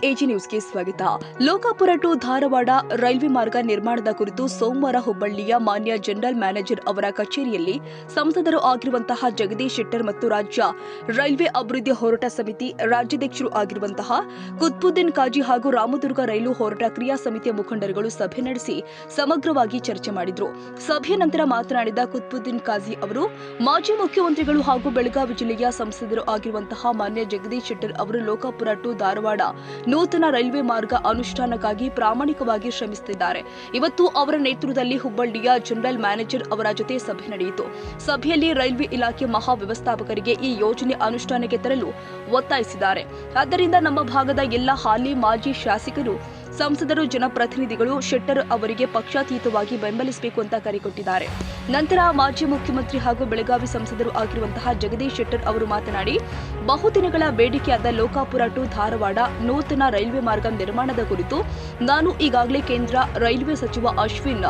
AG ನ್ಯೂಸ್ಗೆ ಸ್ವಾಗತ. Lokapura to Dharwad railway ಮಾರ್ಗ ನಿರ್ಮಾಣದ ಕುರಿತು ಸೋಮವಾರ ಹುಬ್ಬಳ್ಳಿಯ ಮಾನ್ಯ ಜನರಲ್ ಮ್ಯಾನೇಜರ್ ಅವರ ಕಚೇರಿಯಲ್ಲಿ ಸಂಸದರು ಆಗಿರುವಂತಹ ಜಗದೀಶ್ ಶೆಟ್ಟರ್ ಮತ್ತು ರಾಜ್ಯ ರೈಲ್ವೆ ಅಭಿವೃದ್ಧಿ ಹೋರಾಟ ಸಮಿತಿ ರಾಜ್ಯಾಧ್ಯಕ್ಷರು ಆಗಿರುವಂತಹ ಕುತ್ಬುದ್ದೀನ್ ಕಾಜಿ ಹಾಗೂ ರಾಮದುರ್ಗ ರೈಲು ಹೋರಾಟ ಕ್ರಿಯಾ ಸಮಿತಿಯ ಮುಖಂಡರುಗಳು ಸಭೆ ನಡೆಸಿ ಸಮಗ್ರವಾಗಿ ಚರ್ಚೆ ಮಾಡಿದರು. ಸಭೆಯ ನಂತರ ಮಾತನಾಡಿದ ಕುತ್ಬುದ್ದೀನ್ ಕಾಜಿ ಅವರು, ಮಾಜಿ ಮುಖ್ಯಮಂತ್ರಿಗಳು ಹಾಗೂ ಬೆಳಗಾವಿ ಜಿಲ್ಲೆಯ ಸಂಸದರು ಆಗಿರುವಂತಹ ಮಾನ್ಯ ಜಗದೀಶ್ ಶೆಟ್ಟರ್ ಅವರು ಲೋಕಾಪುರ ಟು ಧಾರವಾಡ ನೂತನ ರೈಲ್ವೆ ಮಾರ್ಗ ಅನುಷ್ಠಾನಕ್ಕಾಗಿ ಪ್ರಾಮಾಣಿಕವಾಗಿ ಶ್ರಮಿಸುತ್ತಿದ್ದಾರೆ. ಇವತ್ತು ಅವರ ನೇತೃತ್ವದಲ್ಲಿ ಹುಬ್ಬಳ್ಳಿಯ ಜನರಲ್ ಮ್ಯಾನೇಜರ್ ಅವರ ಜೊತೆ ಸಭೆ ನಡೆಯಿತು. ಸಭೆಯಲ್ಲಿ ರೈಲ್ವೆ ಇಲಾಖೆ ಮಹಾವ್ಯವಸ್ಥಾಪಕರಿಗೆ ಈ ಯೋಜನೆ ಅನುಷ್ಠಾನಕ್ಕೆ ತರಲು ಒತ್ತಾಯಿಸಿದ್ದಾರೆ. ಆದ್ದರಿಂದ ನಮ್ಮ ಭಾಗದ ಎಲ್ಲ ಹಾಲಿ ಮಾಜಿ ಶಾಸಕರು, ಸಂಸದರು, ಜನಪ್ರತಿನಿಧಿಗಳು ಶೆಟ್ಟರ್ ಅವರಿಗೆ ಪಕ್ಷಾತೀತವಾಗಿ ಬೆಂಬಲಿಸಬೇಕು ಅಂತ ಕರೆ ಕೊಟ್ಟಿದ್ದಾರೆ. ನಂತರ ಮಾಜಿ ಮುಖ್ಯಮಂತ್ರಿ ಹಾಗೂ ಬೆಳಗಾವಿ ಸಂಸದರು ಆಗಿರುವಂತಹ ಜಗದೀಶ್ ಶೆಟ್ಟರ್ ಅವರು ಮಾತನಾಡಿ, ಬಹುದಿನಗಳ ಬೇಡಿಕೆಯಾದ ಲೋಕಾಪುರ ಟು ಧಾರವಾಡ ನೂತನ ರೈಲ್ವೆ ಮಾರ್ಗ ನಿರ್ಮಾಣದ ಕುರಿತು ನಾನು ಈಗಾಗಲೇ ಕೇಂದ್ರ ರೈಲ್ವೆ ಸಚಿವ ಅಶ್ವಿನ್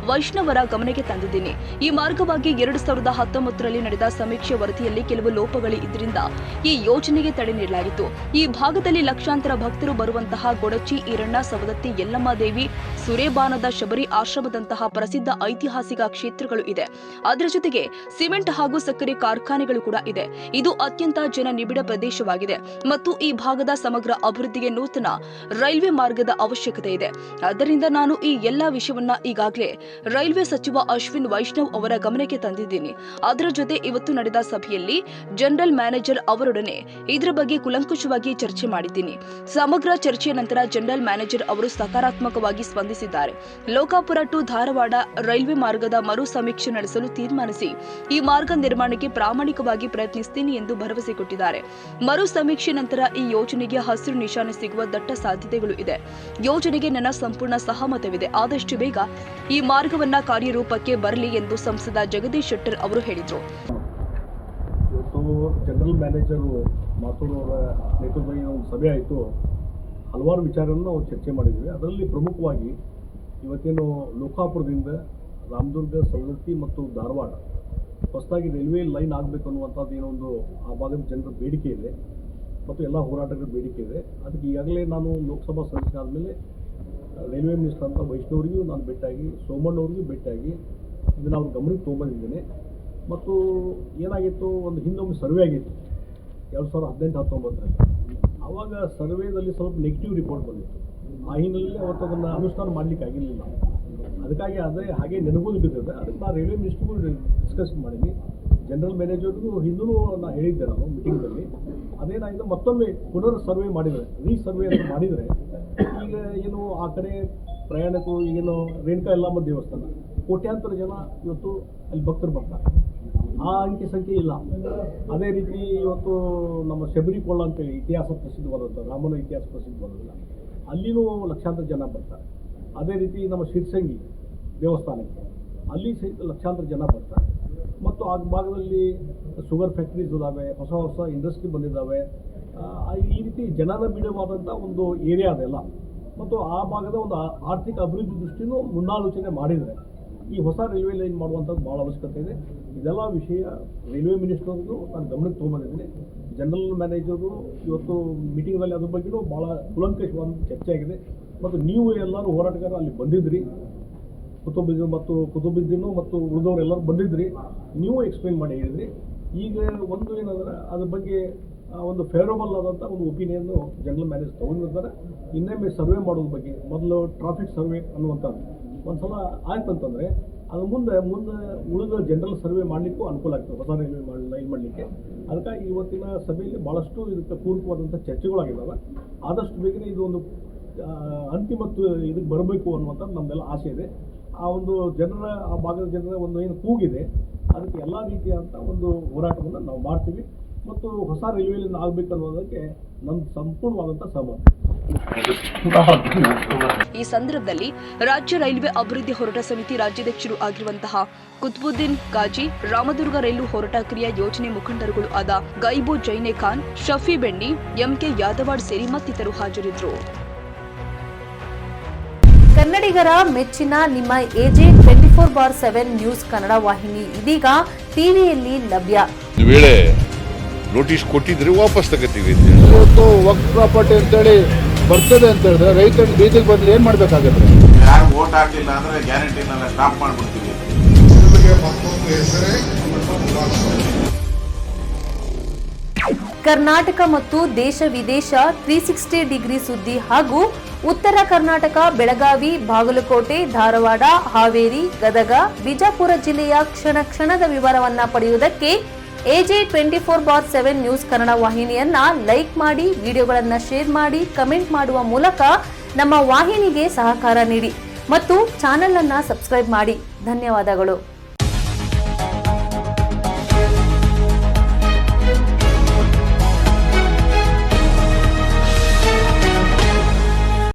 ವೈಷ್ಣವರ ಗಮನಕ್ಕೆ ತಂದಿದ್ದೀನಿ. ಈ ಮಾರ್ಗವಾಗಿ 2019ರಲ್ಲಿ ನಡೆದ ಸಮೀಕ್ಷೆ ವರದಿಯಲ್ಲಿ ಕೆಲವು ಲೋಪಗಳಿದ್ದರಿಂದ ಈ ಯೋಜನೆಗೆ ತಡೆ ನೀಡಲಾಗಿತ್ತು. ಈ ಭಾಗದಲ್ಲಿ ಲಕ್ಷಾಂತರ ಭಕ್ತರು ಬರುವಂತಹ ಗೊಡಚಿ, ಈರಣ್ಣ, ಸವದತ್ತಿ, ಯಲ್ಲಮ್ಮ ದೇವಿ, ಸುರೇಬಾನದ ಶಬರಿ ಆಶ್ರಮದಂತಹ ಪ್ರಸಿದ್ಧ ಐತಿಹಾಸಿಕ ಕ್ಷೇತ್ರಗಳು ಇದೆ. ಅದರ ಜೊತೆಗೆ ಸಿಮೆಂಟ್ ಹಾಗೂ ಸಕ್ಕರೆ ಕಾರ್ಖಾನೆಗಳು ಕೂಡ ಇದೆ. ಇದು ಅತ್ಯಂತ ಜನನಿಬಿಡ ಪ್ರದೇಶವಾಗಿದೆ ಮತ್ತು ಈ ಭಾಗದ ಸಮಗ್ರ ಅಭಿವೃದ್ಧಿಗೆ ನೂತನ ರೈಲ್ವೆ ಮಾರ್ಗದ ಅವಶ್ಯಕತೆ ಇದೆ. ಆದ್ದರಿಂದ ನಾನು ಈ ಎಲ್ಲಾ ವಿಷಯವನ್ನ ಈಗಾಗಲೇ ರೈಲ್ವೆ ಸಚಿವ ಅಶ್ವಿನ್ ವೈಷ್ಣವ್ ಅವರ ಗಮನಕ್ಕೆ ತಂದಿದ್ದೀನಿ. ಅದರ ಜೊತೆ ಇವತ್ತು ನಡೆದ ಸಭೆಯಲ್ಲಿ ಜನರಲ್ ಮ್ಯಾನೇಜರ್ ಅವರೊಡನೆ ಇದರ ಬಗ್ಗೆ ಕುಲಂಕುಷವಾಗಿ ಚರ್ಚೆ ಮಾಡಿದ್ದೀನಿ. ಸಮಗ್ರ ಚರ್ಚೆಯ ನಂತರ ಜನರಲ್ ಮ್ಯಾನೇಜರ್ ಅವರು ಸಕಾರಾತ್ಮಕವಾಗಿ ಸ್ಪಂದಿಸಿದ್ದಾರೆ. ಲೋಕಾಪುರ ಟು ಧಾರವಾಡ ರೈಲ್ವೆ ಮಾರ್ಗದ ಮರು ಸಮೀಕ್ಷೆ ನಡೆಸಲು ತೀರ್ಮಾನಿಸಿ ಈ ಮಾರ್ಗ ನಿರ್ಮಾಣಕ್ಕೆ ಪ್ರಾಮಾಣಿಕವಾಗಿ ಪ್ರಯತ್ನಿಸುತ್ತೀನಿ ಎಂದು ಭರವಸೆ ಕೊಟ್ಟಿದ್ದಾರೆ. ಮರು ಸಮೀಕ್ಷೆ ನಂತರ ಈ ಯೋಜನೆಗೆ ಹಸಿರು ನಿಶಾನೆ ಸಿಗುವ ದಟ್ಟ ಸಾಧ್ಯತೆಗಳು ಇದೆ. ಯೋಜನೆಗೆ ನನ್ನ ಸಂಪೂರ್ಣ ಸಹಮತವಿದೆ. ಆದಷ್ಟು ಬೇಗ ಈ ಮಾರ್ಗವನ್ನ ಕಾರ್ಯರೂಪಕ್ಕೆ ಬರಲಿ ಎಂದು ಸಂಸದ ಜಗದೀಶ್ ಶೆಟ್ಟರ್ ಅವರು ಹೇಳಿದರು. ಇವತ್ತು ಜನರಲ್ ಮ್ಯಾನೇಜರು ಮಾತುರವರ ನೇತೃತ್ವದಲ್ಲಿ ಒಂದು ಸಭೆ ಆಯಿತು. ಹಲವಾರು ವಿಚಾರವನ್ನು ನಾವು ಚರ್ಚೆ ಮಾಡಿದ್ವಿ. ಅದರಲ್ಲಿ ಪ್ರಮುಖವಾಗಿ ಇವತ್ತೇನು ಲೋಕಾಪುರದಿಂದ ರಾಮದುರ್ಗ, ಸವದತ್ತಿ ಮತ್ತು ಧಾರವಾಡ ಹೊಸದಾಗಿ ರೈಲ್ವೆ ಲೈನ್ ಆಗಬೇಕು ಅನ್ನುವಂಥದ್ದು ಏನೋ ಒಂದು ಆ ಭಾಗದ ಜನರ ಬೇಡಿಕೆ ಇದೆ ಮತ್ತು ಎಲ್ಲ ಹೋರಾಟಗಳ ಬೇಡಿಕೆ ಇದೆ. ಅದಕ್ಕೆ ಈಗಾಗಲೇ ನಾನು ಲೋಕಸಭಾ ಸದಸ್ಯ ಆದಮೇಲೆ ರೈಲ್ವೆ ಮಿನಿಸ್ಟರ್ ಅಂತ ವೈಷ್ಣವರಿಗೂ ನಾನು ಭೇಟಿಯಾಗಿ, ಸೋಮಣ್ಣವ್ರಿಗೂ ಭೇಟಿಯಾಗಿ ಇದನ್ನು ಅವ್ರ ಗಮನಕ್ಕೆ ತೊಗೊಂಬಂದಿದ್ದೇನೆ. ಮತ್ತು ಏನಾಗಿತ್ತು, ಒಂದು ಹಿಂದೊಮ್ಮೆ ಸರ್ವೆ ಆಗಿತ್ತು 2018-19ರಲ್ಲಿ. ಆವಾಗ ಸರ್ವೇದಲ್ಲಿ ಸ್ವಲ್ಪ ನೆಗೆಟಿವ್ ರಿಪೋರ್ಟ್ ಬಂದಿತ್ತು. ಆ ಹಿನ್ನೆಲೆಯಲ್ಲಿ ಅವತ್ತು ಅದನ್ನು ಅನುಷ್ಠಾನ ಮಾಡಲಿಕ್ಕೆ ಆಗಿರಲಿಲ್ಲ. ಅದಕ್ಕಾಗಿ ಅದೇ ಹಾಗೆ ನೆನಪು ಬಿದ್ದಿದೆ. ಅದಕ್ಕೆ ನಾನು ರೈಲ್ವೆ ಮಿನಿಸ್ಟ್ರಿಗೂ ಡಿಸ್ಕಸ್ ಮಾಡೀನಿ. ಜನರಲ್ ಮ್ಯಾನೇಜರ್ಗೂ ಹಿಂದೂ ನಾನು ಹೇಳಿದ್ದೆ ನಾನು ಮೀಟಿಂಗ್ನಲ್ಲಿ. ಅದೇನಾಗಿದೆ, ಮತ್ತೊಮ್ಮೆ ಪುನರ್ ಸರ್ವೆ ಮಾಡಿದರೆ, ರೀಸರ್ವೆ ಅಂತ ಮಾಡಿದರೆ ಈಗ ಏನು ಆ ಕಡೆ ಪ್ರಯಾಣಿಕರು, ಈಗೇನು ರೇಣುಕಾ ಯಲ್ಲಮ್ಮ ದೇವಸ್ಥಾನ ಕೋಟ್ಯಾಂತರ ಜನ ಇವತ್ತು ಅಲ್ಲಿ ಭಕ್ತರು ಬರ್ತಾರೆ. ಆ ಅಂಕಿ ಸಂಖ್ಯೆ ಇಲ್ಲ. ಅದೇ ರೀತಿ ಇವತ್ತು ನಮ್ಮ ಶಬರಿಕೊಳ್ಳ ಅಂತೇಳಿ ಇತಿಹಾಸ ಪ್ರಸಿದ್ಧವಾದಂಥ, ರಾಮನ ಇತಿಹಾಸ ಪ್ರಸಿದ್ಧವಾದಂಥ, ಅಲ್ಲಿನೂ ಲಕ್ಷಾಂತರ ಜನ ಬರ್ತಾರೆ. ಅದೇ ರೀತಿ ನಮ್ಮ ಶಿರ್ಸಂಗಿ ದೇವಸ್ಥಾನಕ್ಕೆ ಅಲ್ಲಿ ಸಹಿತ ಲಕ್ಷಾಂತರ ಜನ ಬರ್ತಾರೆ. ಮತ್ತು ಆ ಭಾಗದಲ್ಲಿ ಶುಗರ್ ಫ್ಯಾಕ್ಟ್ರೀಸ್ ಇದ್ದಾವೆ, ಹೊಸ ಹೊಸ ಇಂಡಸ್ಟ್ರಿ ಬಂದಿದ್ದಾವೆ. ಈ ರೀತಿ ಜನನಿಬಿಡವಾದಂಥ ಒಂದು ಏರಿಯಾ ಅದೆಲ್ಲ. ಮತ್ತು ಆ ಭಾಗದ ಒಂದು ಆರ್ಥಿಕ ಅಭಿವೃದ್ಧಿ ದೃಷ್ಟಿನೂ ಮುನ್ನಾಲೋಚನೆ ಮಾಡಿದರೆ ಈ ಹೊಸ ರೈಲ್ವೆ ಲೈನ್ ಮಾಡುವಂಥದ್ದು ಭಾಳ ಅವಶ್ಯಕತೆ ಇದೆ. ಇದೆಲ್ಲ ವಿಷಯ ರೈಲ್ವೆ ಮಿನಿಸ್ಟರ್ಗೂ ನಾನು ಗಮನಕ್ಕೆ ತೊಗೊಂಬಂದಿದ್ದೀನಿ. ಜನರಲ್ ಮ್ಯಾನೇಜರು ಇವತ್ತು ಮೀಟಿಂಗ್ನಲ್ಲಿ ಅದ್ರ ಬಗ್ಗೆಯೂ ಭಾಳ ಕುಲಂಕಷವಾದ ಚರ್ಚೆ ಆಗಿದೆ. ಮತ್ತು ನೀವು ಎಲ್ಲರೂ ಹೋರಾಟಗಾರರು ಅಲ್ಲಿ ಬಂದಿದ್ರಿ, ಕುತುಬುದ್ದೀನು ಮತ್ತು ಉಳಿದವರೆಲ್ಲರೂ ಬಂದಿದ್ರಿ. ನೀವು ಎಕ್ಸ್ಪ್ಲೈನ್ ಮಾಡಿ ಹೇಳಿದ್ರಿ. ಈಗ ಒಂದು ಏನಂದ್ರೆ ಅದ್ರ ಬಗ್ಗೆ ಒಂದು ಫೇವರಬಲ್ ಆದಂಥ ಒಂದು ಒಪಿನಿಯನ್ನು ಜನರಲ್ ಮ್ಯಾನೇಜರ್ ತೊಗೊಂಡಿರ್ತಾರೆ. ಇನ್ನೊಮ್ಮೆ ಸರ್ವೆ ಮಾಡೋದ್ರ ಬಗ್ಗೆ, ಮೊದಲು ಟ್ರಾಫಿಕ್ ಸರ್ವೆ ಅನ್ನುವಂಥದ್ದು ಒಂದು ಸಲ ಆಯ್ತಂತಂದರೆ ಅದು ಮುಂದೆ ಉಳಿದ ಜನರಲ್ ಸರ್ವೆ ಮಾಡಲಿಕ್ಕೂ ಅನುಕೂಲ ಆಗ್ತದೆ, ಹೊಸ ರೈಲ್ವೆ ಲೈನ್ ಮಾಡಲಿಕ್ಕೆ. ಅದಕ್ಕಾಗಿ ಇವತ್ತಿನ ಸಭೆಯಲ್ಲಿ ಭಾಳಷ್ಟು ಇದಕ್ಕೆ ಪೂರಕವಾದಂಥ ಚರ್ಚೆಗಳಾಗಿದ್ದಾವೆ. ಆದಷ್ಟು ಬೇಗನೆ ಇದು ಒಂದು ಅಂತಿಮ ಇದಕ್ಕೆ ಬರಬೇಕು ಅನ್ನುವಂಥದ್ದು ನಮ್ಮೆಲ್ಲ ಆಸೆ ಇದೆ. ಆ ಒಂದು ಜನರ, ಆ ಭಾಗದ ಜನರ ಒಂದು ಏನು ಕೂಗಿದೆ, ಅದಕ್ಕೆ ಎಲ್ಲ ರೀತಿಯಾದಂಥ ಒಂದು ಹೋರಾಟವನ್ನು ನಾವು ಮಾಡ್ತೀವಿ. ಮತ್ತು ಹೊಸ ರೈಲ್ವೆ ಲೈನ್ ಆಗಬೇಕು ಅನ್ನೋದಕ್ಕೆ ನಮ್ಮ ಸಂಪೂರ್ಣವಾದಂಥ ಸಹಮತ. ಈ ಸಂದರ್ಭದಲ್ಲಿ ರಾಜ್ಯ ರೈಲ್ವೆ ಅಭಿವೃದ್ಧಿ ಹೋರಾಟ ಸಮಿತಿ ರಾಜ್ಯಾಧ್ಯಕ್ಷರು ಆಗಿರುವಂತಹ ಕುತ್ಬುದ್ದೀನ್ ಕಾಜಿ, ರಾಮದುರ್ಗ ರೈಲು ಹೋರಾಟ ಕ್ರಿಯಾ ಯೋಜನೆ ಮುಖಂಡರುಗಳು ಆದ ಗೈಬು ಜೈನೆ ಖಾನ್, ಶಫಿ ಬೆಣ್ಣಿ, ಎಂಕೆ ಯಾದವಾಡ್ ಸೇರಿ ಮತ್ತಿತರರು ಹಾಜರಿದ್ದರು. ಕನ್ನಡಿಗರ ಮೆಚ್ಚಿನ ನಿಮ್ಮ ಎಜೆ 24/7 ನ್ಯೂಸ್ ಕನ್ನಡ ವಾಹಿನಿ ಇದೀಗ ಟಿವಿಯಲ್ಲಿ ಲಭ್ಯ. ನೋಟಿಸ್ ಕೊಟ್ಟಿದ್ರೆ ವಾಪಸ್ ತಗೋತೀವಿ. ಇವತ್ತು ವಕ್ಫ್ ಪ್ರಾಪರ್ಟಿ ಅಂತೇಳಿ ಬರ್ತದೆ ಅಂತ ಹೇಳಿದ್ರೆ ರೈತರು ಬೀದಿಗೆ ಬಂದು ಏನು ಮಾಡಬೇಕಾಗತ್ತೆ? ಯಾರು ವೋಟ್ ಹಾಕಲಿಲ್ಲ ಅಂದರೆ ಗ್ಯಾರಂಟಿನೆಲ್ಲ ಸ್ಟಾಪ್ ಮಾಡಿಬಿಡ್ತೀವಿ. ಕರ್ನಾಟಕ ಮತ್ತು ದೇಶ ವಿದೇಶ 360 ಡಿಗ್ರಿ ಸುದ್ದಿ ಹಾಗೂ ಉತ್ತರ ಕರ್ನಾಟಕ, ಬೆಳಗಾವಿ, ಬಾಗಲಕೋಟೆ, ಧಾರವಾಡ, ಹಾವೇರಿ, ಗದಗ, ಬಿಜಾಪುರ ಜಿಲ್ಲೆಯ ಕ್ಷಣ ಕ್ಷಣದ ವಿವರವನ್ನ ಪಡೆಯುವುದಕ್ಕೆ AJ 24/7 ನ್ಯೂಸ್ ಕನ್ನಡ ವಾಹಿನಿಯನ್ನ ಲೈಕ್ ಮಾಡಿ, ವಿಡಿಯೋಗಳನ್ನ ಶೇರ್ ಮಾಡಿ, ಕಮೆಂಟ್ ಮಾಡುವ ಮೂಲಕ ನಮ್ಮ ವಾಹಿನಿಗೆ ಸಹಕಾರ ನೀಡಿ ಮತ್ತು ಚಾನೆಲ್ ಅನ್ನ ಸಬ್ಸ್ಕ್ರೈಬ್ ಮಾಡಿ. ಧನ್ಯವಾದಗಳು.